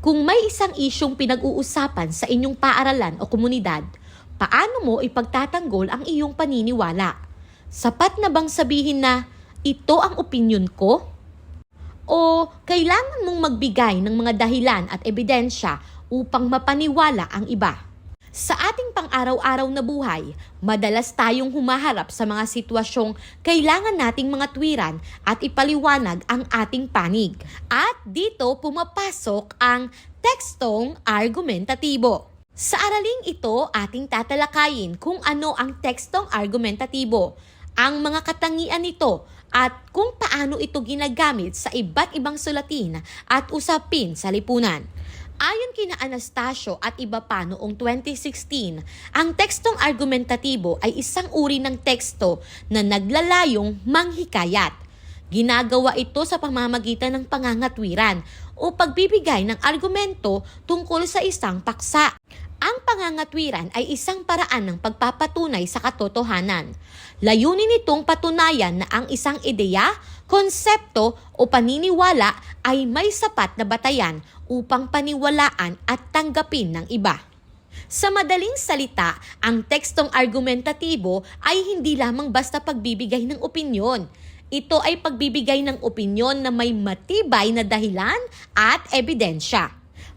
Kung may isang isyong pinag-uusapan sa inyong paaralan o komunidad, paano mo ipagtatanggol ang iyong paniniwala? Sapat na bang sabihin na ito ang opinyon ko? O kailangan mong magbigay ng mga dahilan at ebidensya upang mapaniwala ang iba? Sa ating pang-araw-araw na buhay, madalas tayong humaharap sa mga sitwasyong kailangan nating mga tuwiran at ipaliwanag ang ating panig. At dito pumapasok ang tekstong argumentatibo. Sa araling ito, ating tatalakayin kung ano ang tekstong argumentatibo, ang mga katangian nito at kung paano ito ginagamit sa iba't ibang sulatin at usapin sa lipunan. Ayon kina Anastasio at iba pa noong 2016, ang tekstong argumentatibo ay isang uri ng teksto na naglalayong manghikayat. Ginagawa ito sa pamamagitan ng pangangatwiran o pagbibigay ng argumento tungkol sa isang paksa. Ang pangangatwiran ay isang paraan ng pagpapatunay sa katotohanan. Layunin nitong patunayan na ang isang ideya, konsepto o paniniwala ay may sapat na batayan upang paniwalaan at tanggapin ng iba. Sa madaling salita, ang tekstong argumentatibo ay hindi lamang basta pagbibigay ng opinyon. Ito ay pagbibigay ng opinyon na may matibay na dahilan at ebidensya.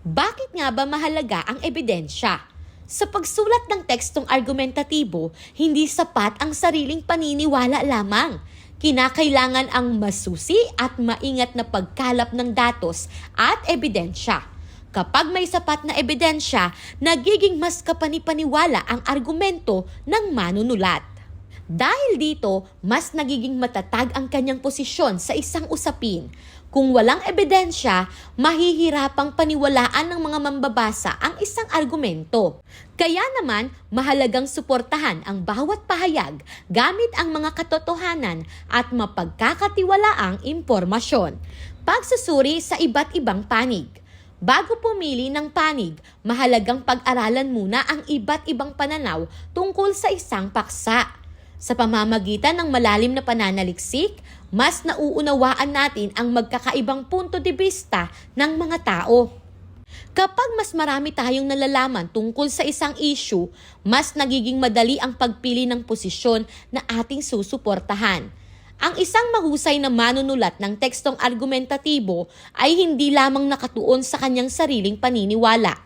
Bakit nga ba mahalaga ang ebidensya? Sa pagsulat ng tekstong argumentatibo, hindi sapat ang sariling paniniwala lamang. Kinakailangan ang masusi at maingat na pagkalap ng datos at ebidensya. Kapag may sapat na ebidensya, nagiging mas kapanipaniwala ang argumento ng manunulat. Dahil dito, mas nagiging matatag ang kanyang posisyon sa isang usapin. Kung walang ebidensya, mahihirapang paniwalaan ng mga mambabasa ang isang argumento. Kaya naman, mahalagang suportahan ang bawat pahayag gamit ang mga katotohanan at mapagkakatiwalaang impormasyon. Pagsusuri sa iba't ibang panig. Bago pumili ng panig, mahalagang pag-aralan muna ang iba't ibang pananaw tungkol sa isang paksa. Sa pamamagitan ng malalim na pananaliksik, mas nauunawaan natin ang magkakaibang punto de vista ng mga tao. Kapag mas marami tayong nalalaman tungkol sa isang issue, mas nagiging madali ang pagpili ng posisyon na ating susuportahan. Ang isang mahusay na manunulat ng tekstong argumentatibo ay hindi lamang nakatuon sa kanyang sariling paniniwala.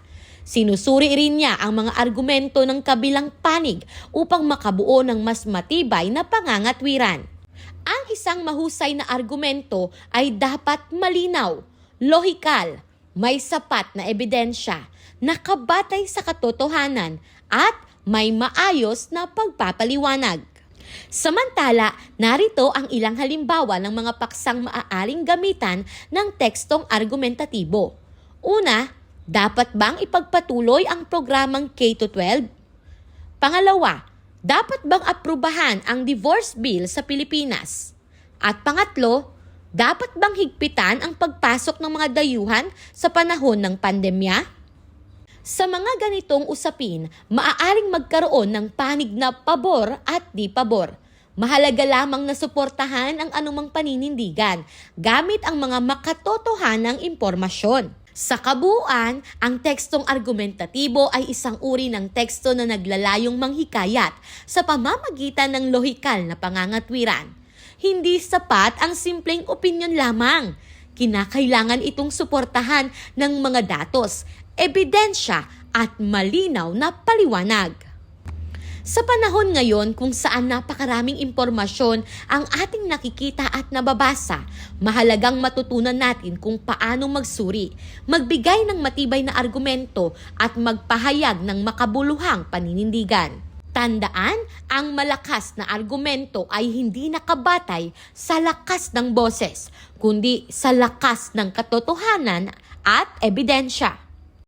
Sinusuri rin niya ang mga argumento ng kabilang panig upang makabuo ng mas matibay na pangangatwiran. Ang isang mahusay na argumento ay dapat malinaw, lohikal, may sapat na ebidensya, nakabatay sa katotohanan at may maayos na pagpapaliwanag. Samantala, narito ang ilang halimbawa ng mga paksang maaaring gamitan ng tekstong argumentatibo. Una, dapat bang ipagpatuloy ang programang K-12? Pangalawa, dapat bang aprubahan ang divorce bill sa Pilipinas? At pangatlo, dapat bang higpitan ang pagpasok ng mga dayuhan sa panahon ng pandemya? Sa mga ganitong usapin, maaaring magkaroon ng panig na pabor at di pabor. Mahalaga lamang na suportahan ang anumang paninindigan gamit ang mga makatotohanang impormasyon. Sa kabuuan, ang tekstong argumentatibo ay isang uri ng teksto na naglalayong manghikayat sa pamamagitan ng lohikal na pangangatwiran. Hindi sapat ang simpleng opinyon lamang. Kinakailangan itong suportahan ng mga datos, ebidensya at malinaw na paliwanag. Sa panahon ngayon kung saan napakaraming impormasyon ang ating nakikita at nababasa, mahalagang matutunan natin kung paano magsuri, magbigay ng matibay na argumento at magpahayag ng makabuluhang paninindigan. Tandaan, ang malakas na argumento ay hindi nakabatay sa lakas ng boses, kundi sa lakas ng katotohanan at ebidensya.